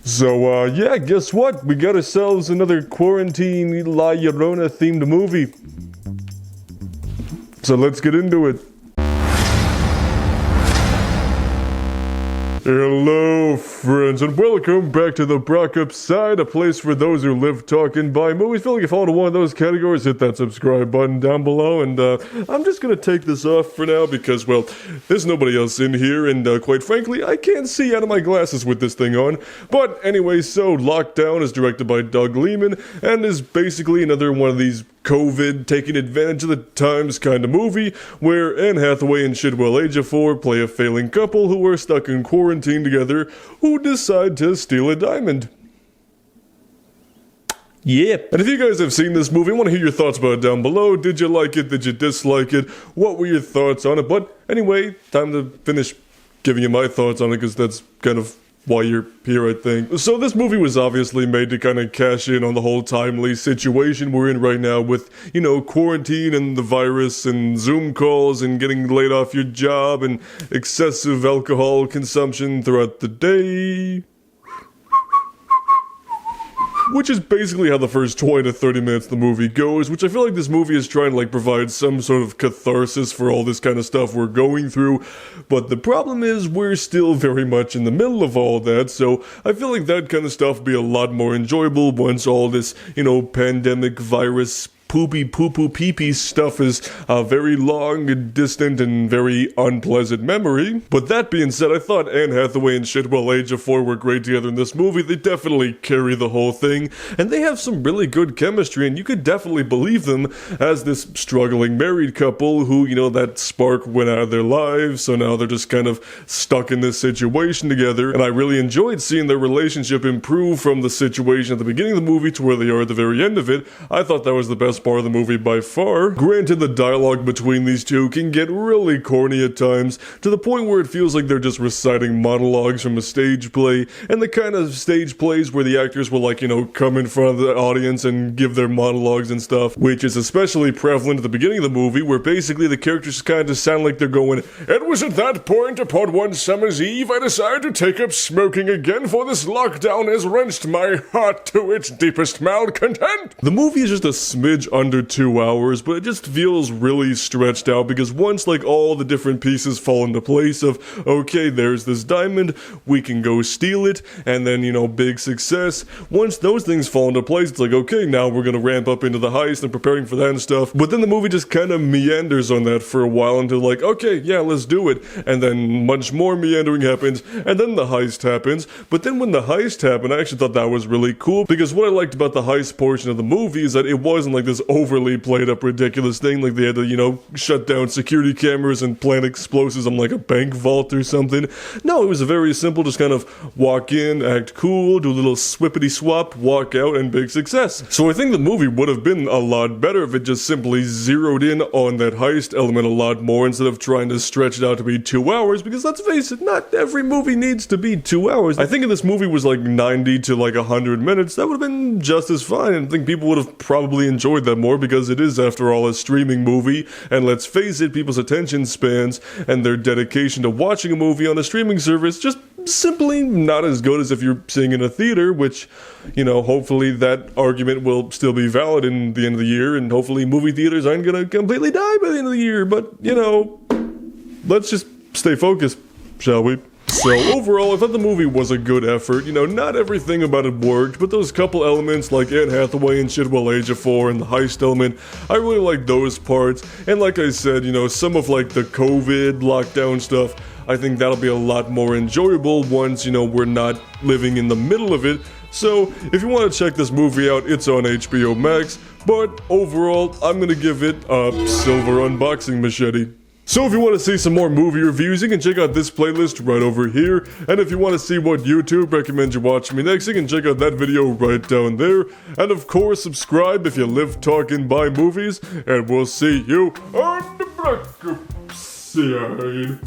So, yeah, guess what? We got ourselves another quarantine La Llorona themed movie. So let's get into it. Hello, friends, and welcome back to the Brockopp side, a place for those who live, talk, and buy movies. Feel like you fall into one of those categories, hit that subscribe button down below, and I'm just gonna take this off for now because, well, there's nobody else in here, and quite frankly, I can't see out of my glasses with this thing on. But anyway, so Lockdown is directed by Doug Liman, and is basically another one of these COVID taking advantage of the times kind of movie, where Anne Hathaway and Shitwell Ejiofor play a failing couple who are stuck in quarantine together who decide to steal a diamond. Yep. And if you guys have seen this movie, I want to hear your thoughts about it down below. Did you like it? Did you dislike it? What were your thoughts on it? But anyway, time to finish giving you my thoughts on it, because that's kind of why you're here, I think. So this movie was obviously made to kind of cash in on the whole timely situation we're in right now with, you know, quarantine and the virus and Zoom calls and getting laid off your job and excessive alcohol consumption throughout the day. Which is basically how the first 20 to 30 minutes of the movie goes, which I feel like this movie is trying to like provide some sort of catharsis for all this kind of stuff we're going through. But the problem is we're still very much in the middle of all that, so I feel like that kind of stuff will be a lot more enjoyable once all this, you know, pandemic virus poopy poo-poo pee-pee stuff is a very long, distant, and very unpleasant memory. But that being said, I thought Anne Hathaway and Shitwell Ejiofor were great together in this movie. They definitely carry the whole thing, and they have some really good chemistry, and you could definitely believe them as this struggling married couple who, you know, that spark went out of their lives, so now they're just kind of stuck in this situation together, and I really enjoyed seeing their relationship improve from the situation at the beginning of the movie to where they are at the very end of it. I thought that was the best part of the movie by far. Granted, the dialogue between these two can get really corny at times, to the point where it feels like they're just reciting monologues from a stage play, and the kind of stage plays where the actors will, like, you know, come in front of the audience and give their monologues and stuff, which is especially prevalent at the beginning of the movie, where basically the characters kind of sound like they're going, "It was at that point upon one summer's eve I decided to take up smoking again, for this lockdown has wrenched my heart to its deepest malcontent." The movie is just a smidge under 2 hours, but it just feels really stretched out, because once like all the different pieces fall into place of, okay, there's this diamond, we can go steal it, and then, you know, big success. Once those things fall into place, it's like, okay, now we're gonna ramp up into the heist and preparing for that and stuff. But then the movie just kind of meanders on that for a while until like, okay, yeah, let's do it. And then much more meandering happens, and then the heist happens. But then when the heist happened, I actually thought that was really cool, because what I liked about the heist portion of the movie is that it wasn't like this overly played up ridiculous thing, like they had to, you know, shut down security cameras and plant explosives on like a bank vault or something. No, it was a very simple, just kind of walk in, act cool, do a little swippity swap, walk out, and big success. So I think the movie would have been a lot better if it just simply zeroed in on that heist element a lot more, instead of trying to stretch it out to be 2 hours, because let's face it, not every movie needs to be 2 hours. I think if this movie was like 90 to like 100 minutes, that would have been just as fine, and I think people would have probably enjoyed that more, because it is, after all, a streaming movie, and let's face it, people's attention spans and their dedication to watching a movie on a streaming service just simply not as good as if you're seeing in a theater, which, you know, hopefully that argument will still be valid in the end of the year, and hopefully movie theaters aren't gonna completely die by the end of the year, but, you know, let's just stay focused, shall we? So overall, I thought the movie was a good effort. You know, not everything about it worked, but those couple elements like Anne Hathaway and Shitwell Ejiofor and the heist element, I really liked those parts. And like I said, you know, some of like the COVID lockdown stuff, I think that'll be a lot more enjoyable once, you know, we're not living in the middle of it. So if you want to check this movie out, it's on HBO Max. But overall, I'm gonna give it a silver unboxing machete. So if you want to see some more movie reviews, you can check out this playlist right over here. And if you want to see what YouTube recommends you watch me next, you can check out that video right down there. And of course, subscribe if you live, talk, and buy movies. And we'll see you on the Brockopp side.